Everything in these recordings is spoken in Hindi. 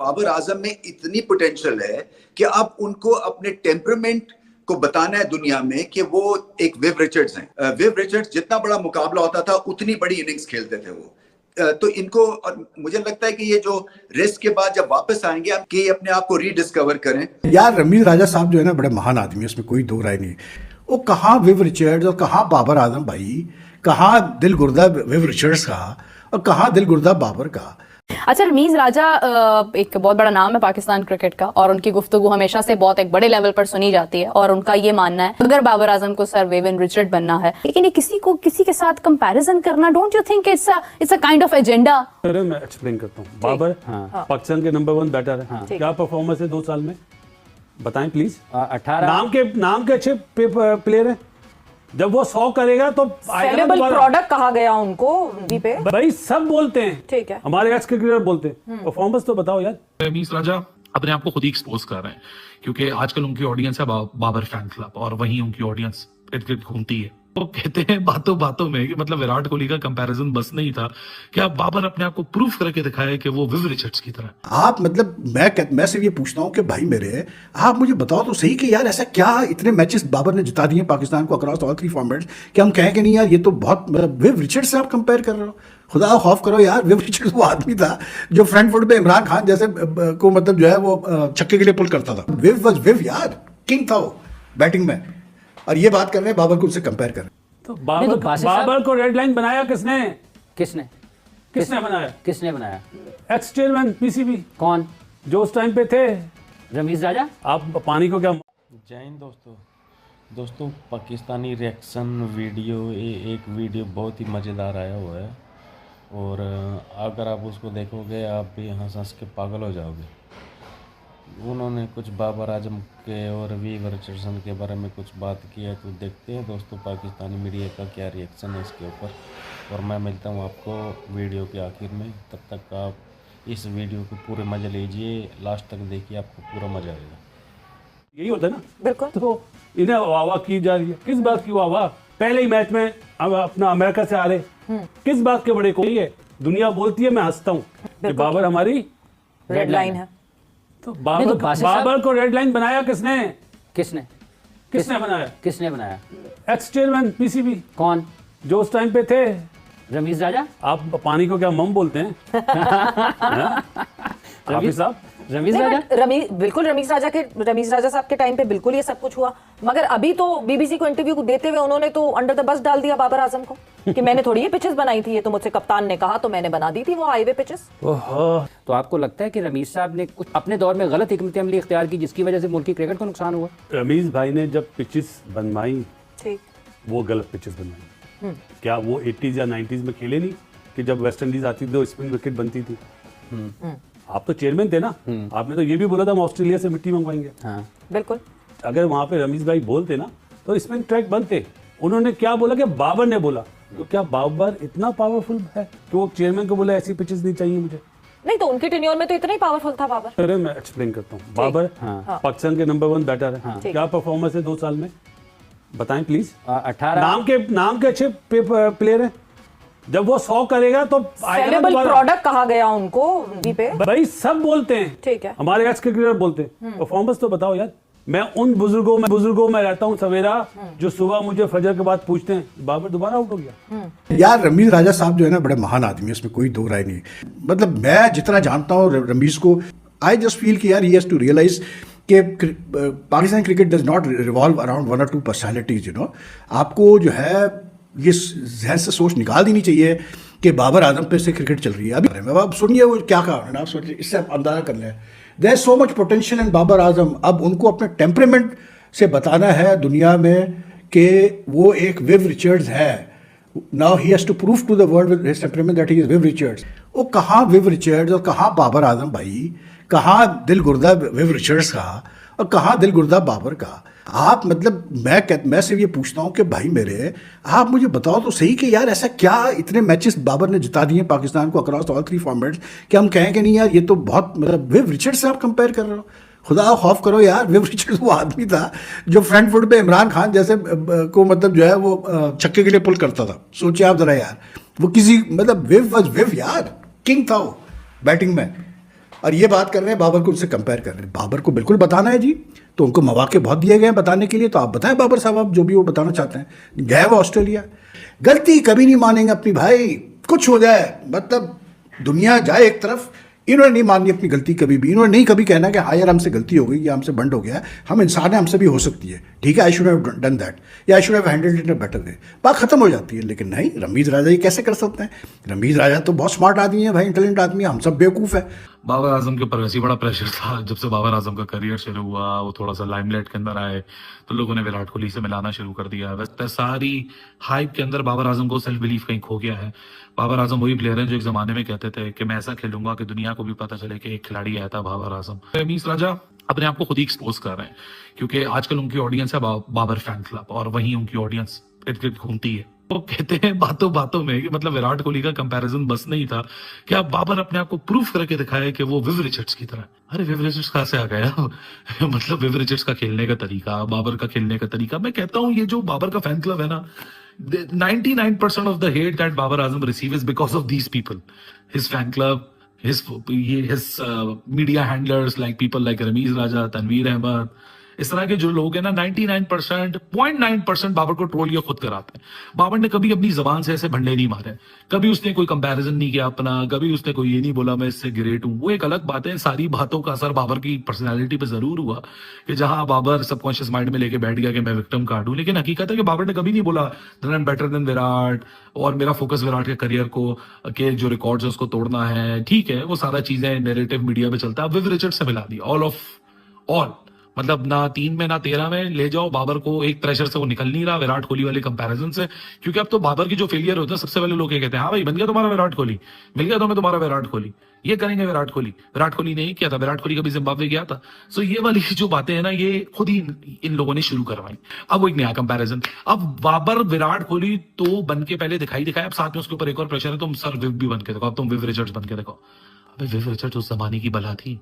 बाबर आजम में इतनी पोटेंशियल है कि अब उनको अपने टेम्परामेंट को बताना है दुनिया में कि वो एक विव रिचर्ड्स हैं। विव रिचर्ड्स जितना बड़ा मुकाबला होता था उतनी बड़ी इनिंग्स खेलते थे वो। तो इनको, और मुझे लगता है कि ये जो रेस्ट के बाद जब वापस आएंगे कि अपने आप को रीडिस्कवर करें। यार रमीज राजा साहब जो है ना बड़े महान आदमी है, उसमें कोई दो राय नहीं। वो कहाँ विव रिचर्ड्स और कहाँ बाबर आजम भाई, कहाँ दिल गुर्दा विव रिचर्ड्स का और कहाँ दिल गुर्दा बाबर का। अच्छा, रमीज राजा एक बहुत बड़ा नाम है पाकिस्तान क्रिकेट का और उनकी गुफ्तगू हमेशा से बहुत एक बड़े लेवल पर सुनी जाती है और उनका ये मानना है अगर बाबर आजम को सर विवियन रिचर्ड बनना है, लेकिन ये किसी के साथ कंपैरिजन करना, don't you think it's a kind of agenda? अरे मैं एक्सप्लेन करता हूँ। बाबर पाकिस्तान के नंबर 1 बैटर है। क्या परफॉर्मेंस है 2 साल में, बताएं प्लीज। 18 नाम के अच्छे प्लेयर है। जब वो 100 करेगा तो सेलेबल प्रोडक्ट कहा गया उनको पे। भाई सब बोलते हैं, ठीक है, हमारे एक्स क्रिकेटर बोलते हैं। परफॉर्मेंस तो बताओ यार। रमीज राजा अपने आप को खुद ही एक्सपोज कर रहे हैं क्योंकि आजकल उनकी ऑडियंस है बाबर फैन क्लब और वहीं उनकी ऑडियंस घूमती है। वो कहते हैं बातों बातों में कि मतलब विराट कोहली का कंपैरिजन बस नहीं था कि आप बाबर अपने आप को प्रूफ करके दिखाए कि वो विव रिचर्ड्स की तरह। आप मतलब मैं सिर्फ ये पूछता हूँ कि भाई मेरे, आप मुझे बताओ तो सही कि यार ऐसा क्या इतने मैचेस बाबर ने जिता दिए पाकिस्तान को अक्रॉस ऑल 3 फॉर्मेट्स कि हम कहें कि नहीं यार ये तो बहुत, मतलब विव रिचर्ड्स से आप कंपेयर कर रहे हो। खुदा खौफ करो यार, विव रिचर्ड्स वो आदमी था जो फ्रंट फुट पे इमरान खान जैसे को मतलब जो है वो छक्के के लिए पुल करता था। विव वाज विव यार, किंग था वो बैटिंग में, और ये बात कर रहे हैं बाबर को उससे कंपेयर कर रहे हैं। तो बाबर को रेड लाइन बनाया किसने? किसने बनाया? X chairman PCB. कौन? जो उस टाइम पे थे रमीज राजा। आप पानी को क्या। जय हिंद दोस्तों, पाकिस्तानी रिएक्शन वीडियो, एक वीडियो बहुत ही मज़ेदार आया हुआ है और अगर आप उसको देखोगे आप भी हंस के पागल हो जाओगे। उन्होंने कुछ बाबर आजम के और विव रिचर्डसन के बारे में कुछ बात की है, तो देखते हैं दोस्तों पाकिस्तानी मीडिया का क्या रिएक्शन है इसके ऊपर। और मैं मिलता हूँ आपको वीडियो के आखिर में, तब तक आप इस वीडियो को पूरे मज़े लीजिए, लास्ट तक देखिए, आपको पूरा मज़ा आएगा। यही होता है ना? बिल्कुल। तो इन्हें वाह की जा रही है, किस बात की वाह? पहले ही मैच में अब अपना अमेरिका से आ रहे, किस बात के बड़े को है? दुनिया बोलती है, मैं हंसता हूँ कि बाबर हमारी रेड लाइन है। तो बाबर को रेड लाइन बनाया किसने बनाया? X chairman PCB. कौन? जो उस टाइम पे थे रमीज राजा। आप पानी को क्या मम बोलते हैं? हाफिज साहब, रमीज राजा। बिल्कुल रमीज राजा साहब के टाइम पे बिल्कुल ये सब कुछ हुआ, मगर अभी तो बीबीसी को इंटरव्यू को देते हुए उन्होंने तो अंडर द बस डाल दिया बाबर आजम को कि मैंने थोड़ी ये पिचेस बनाई थी, ये तो मुझसे कप्तान ने कहा तो मैंने बना दी थी वो हाईवे पिचेस। तो आपको लगता है कि रमीज साहब ने कुछ अपने दौर में गलत हिकमत अमली इख्तियार की जिसकी वजह से मुल्क की क्रिकेट को नुकसान हुआ? रमीज भाई ने जब पिचेस बनवाई, ठीक, वो गलत पिचेस बनवाई। क्या वो 80s या 90s में खेले नहीं कि जब वेस्ट इंडीज आती थी तो स्पिन विकेट बनती थी? आप तो चेयरमैन थे ना, आपने तो ये भी बोला था हम ऑस्ट्रेलिया से मिट्टी मंगवाएंगे। हाँ। बिल्कुल। अगर वहां पे रमीज भाई बोलते ना तो स्पिन ट्रैक बनते। उन्होंने क्या बोला कि बाबर ने बोला, तो क्या बाबर इतना पावरफुल है कि वो चेयरमैन को बोला ऐसी पिचेस नहीं चाहिए मुझे? नहीं, तो उनके टेन्योर में तो इतना ही पावरफुल था बाबर। अरे मैं एक्सप्लेन करता हूँ। बाबर पाकिस्तान के नंबर 1 बैटर है। क्या परफॉर्मेंस है 2 साल में, बताएं प्लीज। 18 नाम के अच्छे प्लेयर है। जब वो 100 करेगा तो सेलेबल प्रोडक्ट कहा गया उनको पे। भाई सब बोलते हैं, ठीक है, हमारे एक्स क्रिकेटर बोलते हैं। परफॉर्मेंस तो बताओ यार। मैं उन बुजुर्गों में रहता हूँ सवेरा जो सुबह मुझे फजर के बाद पूछते हैं बाबर दोबारा आउट हो गया। यार रमीज राजा साहब जो है ना बड़े महान आदमी है, उसमें कोई दो राय नहीं। मतलब मैं जितना जानता हूँ रमीज को, आई जस्ट फील कि यार ही हैज टू रियलाइज कि Pakistan cricket does not revolve around 1 or 2 personalities. You know, आपको जो है ये जहन से सोच निकाल देनी चाहिए कि बाबर आजम पे से क्रिकेट चल रही है। अभी अब सुनिए वो क्या कहा उन्होंने, आप सोचिए, इससे आप अंदाजा कर लें। There is so much potential in Babar Azam. अब उनको अपने टेम्परामेंट से बताना है दुनिया में कि वो एक विव रिचर्ड्स है। Now he has to prove to the world with his temperament that he is Viv Richards. वो कहाँ विव रिचर्ड्स और कहाँ बाबर आजम भाई, कहाँ दिल गुर्दा विव रिचर्ड्स का और कहाँ दिल गुर्दा बाबर का। आप मतलब मैं सिर्फ ये पूछता हूँ कि भाई मेरे, आप मुझे बताओ तो सही कि यार ऐसा क्या इतने मैचेस बाबर ने जिता दिए पाकिस्तान को अक्रॉस ऑल 3 फॉर्मेट्स कि हम कहें कि नहीं यार ये तो बहुत, मतलब विव रिचर्ड्स से आप कंपेयर कर रहे हो। खुदा खौफ करो यार, विव रिचर्ड्स वो आदमी था जो फ्रंट फुट पे इमरान खान जैसे को मतलब जो है वो छक्के के लिए पुल करता था। सोचिए आप जरा यार, वो किसी मतलब विव वाज विव यार, किंग था वो बैटिंग में, और ये बात कर रहे हैं बाबर को उनसे कंपेयर कर रहे हैं। बाबर को बिल्कुल बताना है जी, तो उनको मौके बहुत दिए गए हैं बताने के लिए, तो आप बताएं बाबर साहब, आप जो भी वो बताना चाहते हैं। गए वो ऑस्ट्रेलिया, गलती कभी नहीं मानेंगे अपनी भाई, कुछ हो जाए, मतलब दुनिया जाए एक तरफ, इन्होंने नहीं माननी अपनी गलती कभी भी। इन्होंने नहीं कभी कहना कि हाँ यार हमसे गलती हो गई या हमसे बंड हो गया, हम इंसान हैं, हमसे भी हो सकती है, ठीक है, I should have done that या I should have handled it in a better way, बात खत्म हो जाती है। लेकिन नहीं, रमीज राजा ये कैसे कर सकते हैं? रमीज राजा तो बहुत स्मार्ट आदमी है भाई, इंटेलिजेंट आदमी है, हम सब बेवकूफ़ है। बाबर आजम के ऊपर वैसे ही बड़ा प्रेशर था। जब से बाबर आजम का करियर शुरू हुआ, वो थोड़ा सा लाइमलाइट के अंदर आए, तो लोगों ने विराट कोहली से मिलाना शुरू कर दिया। वैसे सारी हाइप के अंदर बाबर आजम को सेल्फ बिलीफ कहीं खो गया है। बाबर आजम वही प्लेयर हैं जो एक जमाने में कहते थे कि मैं ऐसा खेलूंगा कि दुनिया को भी पता चले कि एक खिलाड़ी आया था बाबर आजम। रमीज राजा अपने आप को खुद ही एक्सपोज कर रहे हैं, क्योंकि आजकल उनकी ऑडियंस है बाबर फैन क्लब, और वहीं उनकी ऑडियंस इर्द गिर्द घूमती है। वो कहते हैं बातों बातों में कि मतलब विराट कोहली का कंपैरिजन बस नहीं था कि अब बाबर अपने आप को प्रूफ करके दिखाए कि वो विव रिचर्ड्स की तरह। अरे विव रिचर्ड्स कहां से आ गया? मतलब विव रिचर्ड्स का खेलने का तरीका, बाबर का खेलने का तरीका। मैं कहता हूं ये जो बाबर का फैन क्लब है ना, 99% of the hate that Babar Azam receives is because of these people, his fan club, his media handlers, like people like Ramiz Raja, Tanveer Ahmed. इस तरह के जो लोग हैं ना, 99.9% बाबर को ट्रोल ये खुद कराते हैं। बाबर ने कभी अपनी जबान से ऐसे भंडे नहीं मारे, कभी उसने कोई कंपैरिजन नहीं किया अपना, कभी उसने कोई ये नहीं बोला मैं इससे ग्रेट हूं। वो एक अलग बात है, सारी बातों का असर बाबर की पर्सनैलिटी पे जरूर हुआ कि जहां बाबर सबकॉन्शियस माइंड में लेके बैठ गया कि मैं विक्टिम कार्ड हूं। लेकिन हकीकत है कि बाबर ने कभी नहीं बोला that I am better than Virat, और मेरा फोकस विराट के करियर को के जो रिकॉर्ड्स है उसको तोड़ना है। ठीक है, वो सारा चीजें नैरेटिव मीडिया पे चलता है। अब विव रिचर्ड से मिला दिया ऑल मतलब ना 3 में ना 13 में ले जाओ बाबर को, एक प्रेशर से वो निकल नहीं रहा विराट कोहली वाले कंपैरिजन से। क्योंकि अब तो बाबर की जो फेलियर होता है, सबसे पहले लोग ये कहते हैं हाँ भाई बन गया तुम्हारा विराट कोहली, मिल गया तुम्हें तुम्हारा विराट कोहली, ये करेंगे विराट कोहली। विराट कोहली ने ही किया था, विराट कोहली कभी जिम्बाब्वे गया था। सो ये वाली जो बातें है ना, ये खुद ही इन लोगों ने शुरू करवाई। अब वो एक नया कंपैरिजन, अब बाबर विराट कोहली तो बन के पहले दिखाया, अब साथ में उसके ऊपर एक और प्रेशर है, तुम सर विव भी बन के देखो, अब तुम विव रिचर्ड्स बन के देखो। अबे विव रिचर्ड्स उस जमाने की बला थी,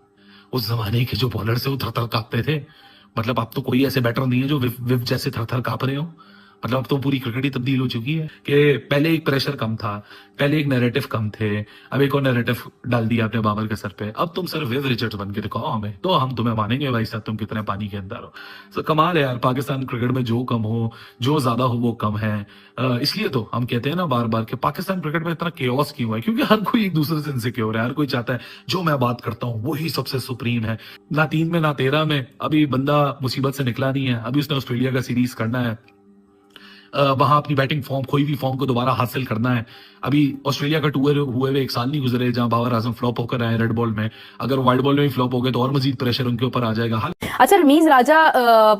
उस जमाने के जो बॉलर से वो थर थर कांपते थे। मतलब अब तो कोई ऐसे बैटर नहीं है जो विव जैसे थर थर कांप रहे हो। मतलब अब तो पूरी क्रिकेट ही तब्दील हो चुकी है कि पहले एक प्रेशर कम था, पहले एक नैरेटिव कम थे, अब एक और नैरेटिव डाल दिया आपने बाबर के सर पे। अब तुम सर विव रिचर्ड्स बन के दिखाओ हमें, तो हम तुम्हें मानेंगे भाई साहब तुम कितने पानी के अंदर हो। तो कमाल है यार, पाकिस्तान क्रिकेट में जो कम हो जो ज्यादा हो वो कम है। इसलिए तो हम कहते हैं ना बार बार कि पाकिस्तान क्रिकेट में इतना केओस क्यों है, क्योंकि हर कोई एक दूसरे से इनसिक्योर है। हर कोई चाहता है जो मैं बात करता हूँ वही सबसे सुप्रीम है। ना 3 में ना 13 में अभी बंदा मुसीबत से निकला नहीं है। अभी उसने ऑस्ट्रेलिया का सीरीज करना है, वहां अपनी बैटिंग फॉर्म, कोई भी फॉर्म को दोबारा हासिल करना है। अभी ऑस्ट्रेलिया का टूर हुए हुए 1 साल नहीं गुजरे जहां बाबर आजम फ्लॉप होकर आए रेड बॉल में। अगर वाइट बॉल में भी फ्लॉप हो गए तो और मजीद प्रेशर उनके ऊपर आ जाएगा। अच्छा, रमीज राजा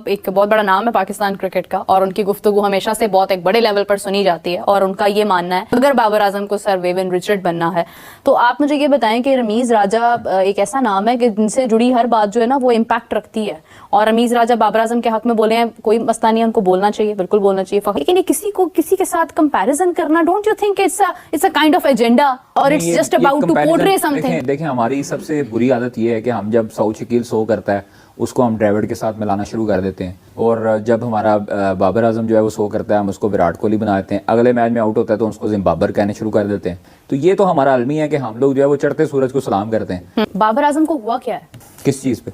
एक बहुत बड़ा नाम है पाकिस्तान क्रिकेट का, और उनकी गुफ्तगू हमेशा से बहुत एक बड़े लेवल पर सुनी जाती है, और उनका ये मानना है अगर बाबर आजम को सर विविन रिचर्ड बनना है तो आप मुझे ये बताएं कि रमीज राजा एक ऐसा नाम है कि जिनसे जुड़ी हर बात जो है ना वो इम्पैक्ट रखती है, और रमीज राजा बाबर आजम के हक में बोले हैं, कोई मसला नहीं है, उनको बोलना चाहिए, बिल्कुल बोलना चाहिए। लेकिन ये किसी के साथ कंपैरिजन करना, don't you think it's a kind of agenda, और it's just about to portray something? देखें, हमारी सबसे बुरी आदत ये है कि हम जब साउथ शकील शो करता है उसको हम ड्रेविड के साथ मिलाना शुरू कर देते हैं, और जब हमारा बाबर आजम जो है वो शो करता है हम उसको विराट कोहली बना देते हैं। अगले मैच में आउट होता है तो उसको जिम्बाब्वे कहने शुरू कर देते हैं। तो ये तो हमारा अलमी है कि हम लोग जो है वो चढ़ते सूरज को सलाम करते हैं। बाबर आजम को हुआ क्या है? किस चीज़ पे?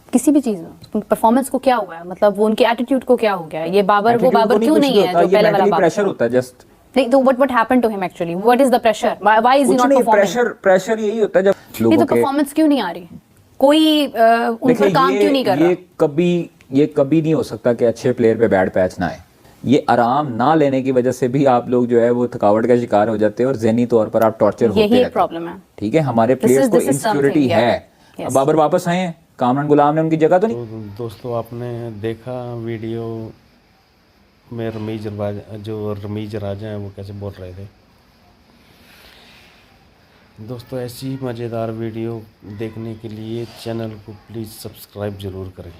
किसी भी चीज में परफॉर्मेंस को क्या हुआ है? मतलब वो उनके एटीट्यूड को क्या हो गया है? ये बाबर वो बाबर क्यों नहीं है जो पहले वाला प्रेशर होता है जस्ट। नहीं तो what happened to him actually? What is the pressure? Why is he not performing? Pressure यही होता है जब लोगों के परफॉर्मेंस क्यों नहीं आ रही, कोई उन पर काम क्यों नहीं कर रहा? ये कभी नहीं हो सकता कि अच्छे प्लेयर पे बैड पैच ना आए। ये आराम ना लेने की वजह से भी आप लोग जो है वो थकावट का शिकार हो जाते हैं और ज़हनी तौर पर आप टॉर्चर होते हैं। यही प्रॉब्लम है। ठीक है, हमारे प्लेयर्स को इनसिक्योरिटी है। अब बाबर वापस आए हैं, कामरान गुलाम ने उनकी जगह तो नहीं। तो दोस्तों आपने देखा वीडियो में रमीज राजा हैं वो कैसे बोल रहे थे। दोस्तों ऐसी मज़ेदार वीडियो देखने के लिए चैनल को प्लीज़ सब्सक्राइब ज़रूर करें।